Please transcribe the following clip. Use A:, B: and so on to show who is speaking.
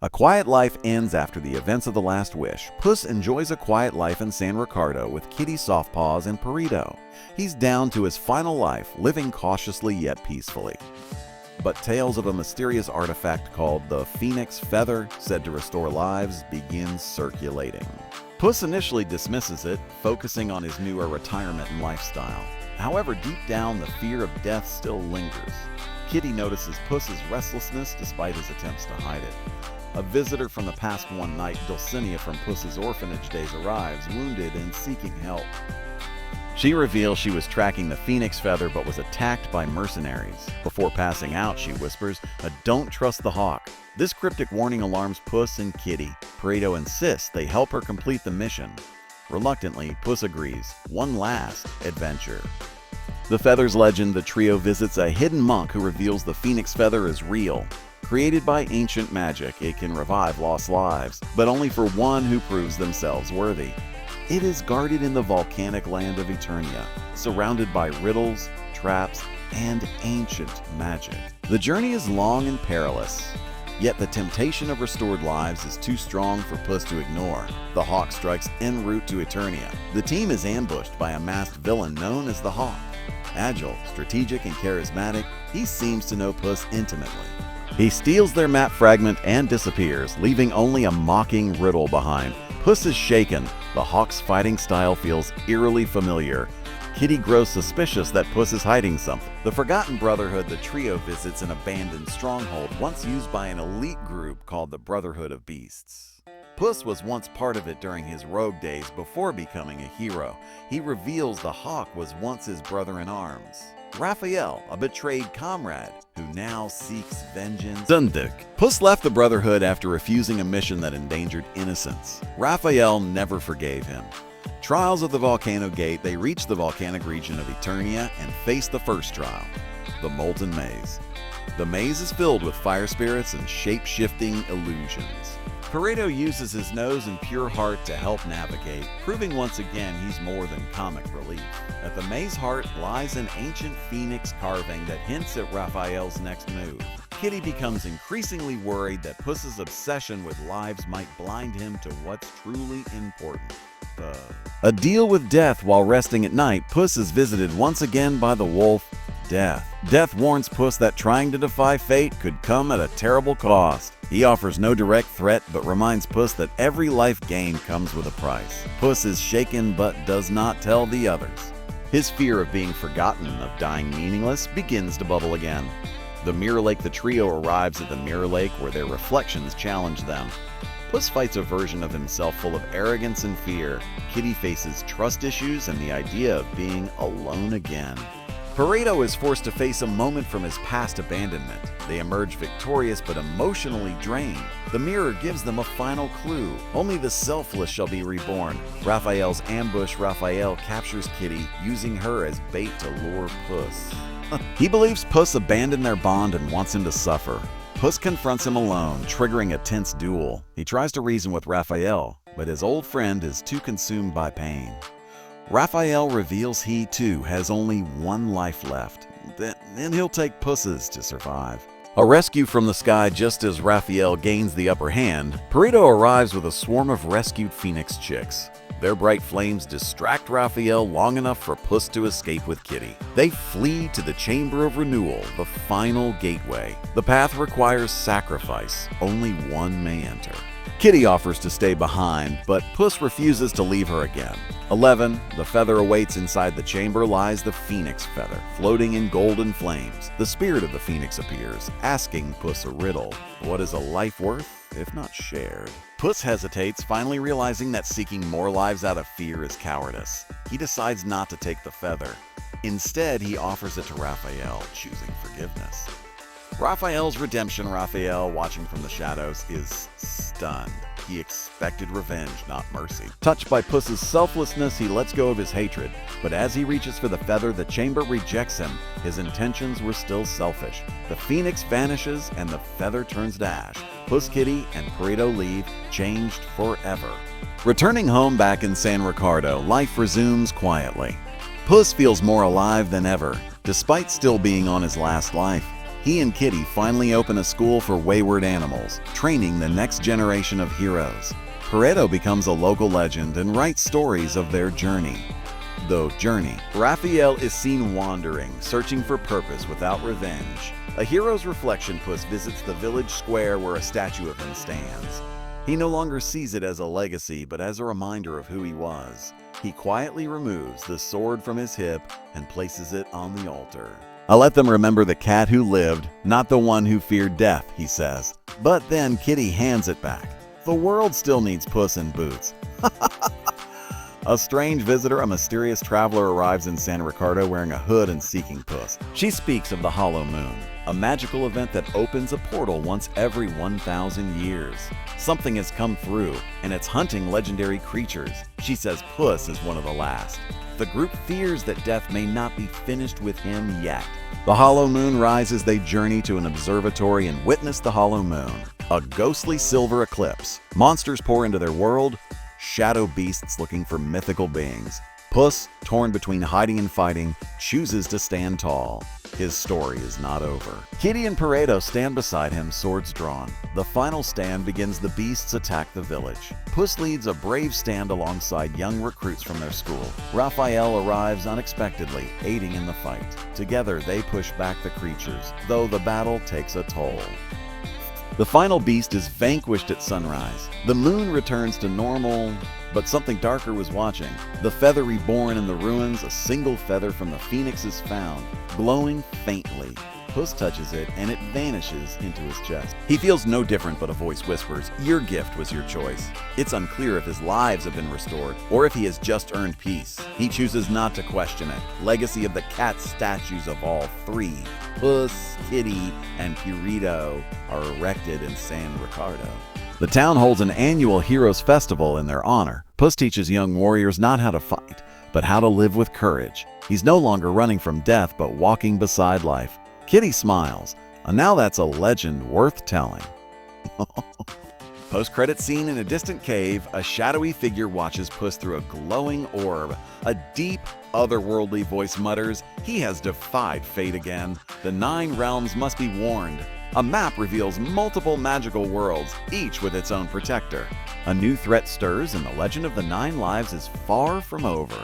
A: A quiet life ends after the events of The Last Wish. Puss enjoys a quiet life in San Ricardo with Kitty, Softpaws, and Perrito. He's down to his final life, living cautiously yet peacefully. But tales of a mysterious artifact called the Phoenix Feather, said to restore lives, begins circulating. Puss initially dismisses it, focusing on his newer retirement and lifestyle. However, deep down, the fear of death still lingers. Kitty notices Puss's restlessness despite his attempts to hide it. A visitor from the past one night, Dulcinea from Puss's orphanage days, arrives, wounded and seeking help. She reveals she was tracking the Phoenix Feather but was attacked by mercenaries. Before passing out, she whispers, "Don't trust the hawk." This cryptic warning alarms Puss and Kitty. Perrito insists they help her complete the mission. Reluctantly, Puss agrees. One last adventure. The Feather's legend, the trio visits a hidden monk who reveals the Phoenix Feather is real. Created by ancient magic, it can revive lost lives, but only for one who proves themselves worthy. It is guarded in the volcanic land of Eternia, surrounded by riddles, traps, and ancient magic. The journey is long and perilous, yet the temptation of restored lives is too strong for Puss to ignore. The Hawk strikes en route to Eternia. The team is ambushed by a masked villain known as the Hawk. Agile, strategic, and charismatic, he seems to know Puss intimately. He steals their map fragment and disappears, leaving only a mocking riddle behind. Puss is shaken. The Hawk's fighting style feels eerily familiar. Kitty grows suspicious that Puss is hiding something. The Forgotten Brotherhood, the trio visits an abandoned stronghold once used by an elite group called the Brotherhood of Beasts. Puss was once part of it during his rogue days before becoming a hero. He reveals the Hawk was once his brother-in-arms. Raphael, a betrayed comrade, who now seeks vengeance. Zundik. Puss left the Brotherhood after refusing a mission that endangered innocents. Raphael never forgave him. Trials of the Volcano Gate, they reach the volcanic region of Eternia and face the first trial, the Molten Maze. The maze is filled with fire spirits and shape-shifting illusions. Perrito uses his nose and pure heart to help navigate, proving once again he's more than comic relief. At the maze heart lies an ancient phoenix carving that hints at Raphael's next move. Kitty becomes increasingly worried that Puss's obsession with lives might blind him to what's truly important. A deal with death. While resting at night, Puss is visited once again by the wolf, Death. Death warns Puss that trying to defy fate could come at a terrible cost. He offers no direct threat, but reminds Puss that every life gained comes with a price. Puss is shaken but does not tell the others. His fear of being forgotten, of dying meaningless, begins to bubble again. The Mirror Lake, the trio arrives at the Mirror Lake where their reflections challenge them. Puss fights a version of himself full of arrogance and fear. Kitty faces trust issues and the idea of being alone again. Perrito is forced to face a moment from his past abandonment. They emerge victorious but emotionally drained. The mirror gives them a final clue. Only the selfless shall be reborn. Raphael's ambush. Raphael captures Kitty, using her as bait to lure Puss. He believes Puss abandoned their bond and wants him to suffer. Puss confronts him alone, triggering a tense duel. He tries to reason with Raphael, but his old friend is too consumed by pain. Raphael reveals he, too, has only one life left. Then he'll take Puss's to survive. A rescue from the sky just as Raphael gains the upper hand, Perrito arrives with a swarm of rescued Phoenix chicks. Their bright flames distract Raphael long enough for Puss to escape with Kitty. They flee to the Chamber of Renewal, the final gateway. The path requires sacrifice. Only one may enter. Kitty offers to stay behind, but Puss refuses to leave her again. 11. The feather awaits. Inside the chamber lies the Phoenix Feather, floating in golden flames. The spirit of the Phoenix appears, asking Puss a riddle. What is a life worth, if not shared? Puss hesitates, finally realizing that seeking more lives out of fear is cowardice. He decides not to take the feather. Instead, he offers it to Raphael, choosing forgiveness. Raphael's redemption. Raphael, watching from the shadows, is stunned. He expected revenge, not mercy. Touched by Puss's selflessness, he lets go of his hatred. But as he reaches for the feather, the chamber rejects him. His intentions were still selfish. The Phoenix vanishes and the feather turns to ash. Puss, Kitty, and Perrito leave, changed forever. Returning home back in San Ricardo, life resumes quietly. Puss feels more alive than ever, despite still being on his last life. He and Kitty finally open a school for wayward animals, training the next generation of heroes. Perrito becomes a local legend and writes stories of their journey. Raphael is seen wandering, searching for purpose without revenge. A hero's reflection, Puss visits the village square where a statue of him stands. He no longer sees it as a legacy, but as a reminder of who he was. He quietly removes the sword from his hip and places it on the altar. "I let them remember the cat who lived, not the one who feared death," he says. But then Kitty hands it back. The world still needs Puss in Boots. A strange visitor, a mysterious traveler, arrives in San Ricardo wearing a hood and seeking Puss. She speaks of the Hollow Moon, a magical event that opens a portal once every 1,000 years. Something has come through, and it's hunting legendary creatures. She says Puss is one of the last. The group fears that death may not be finished with him yet. The Hollow Moon rises. They journey to an observatory and witness the Hollow Moon, a ghostly silver eclipse. Monsters pour into their world, shadow beasts looking for mythical beings. Puss, torn between hiding and fighting, chooses to stand tall. His story is not over. Kitty and Perrito stand beside him, swords drawn. The final stand begins. The beasts attack the village. Puss leads a brave stand alongside young recruits from their school. Raphael arrives unexpectedly, aiding in the fight. Together, they push back the creatures, though the battle takes a toll. The final beast is vanquished at sunrise. The moon returns to normal, but something darker was watching. The feather reborn in the ruins, a single feather from the phoenix is found, glowing faintly. Puss touches it, and it vanishes into his chest. He feels no different, but a voice whispers, "Your gift was your choice." It's unclear if his lives have been restored, or if he has just earned peace. He chooses not to question it. Legacy of the cat statues of all three, Puss, Kitty, and Perrito, are erected in San Ricardo. The town holds an annual Heroes Festival in their honor. Puss teaches young warriors not how to fight, but how to live with courage. He's no longer running from death, but walking beside life. Kitty smiles, and now that's a legend worth telling. Post-credit scene in a distant cave, a shadowy figure watches Puss through a glowing orb. A deep, otherworldly voice mutters, "He has defied fate again. The 9 realms must be warned." A map reveals multiple magical worlds, each with its own protector. A new threat stirs, and the legend of the 9 lives is far from over.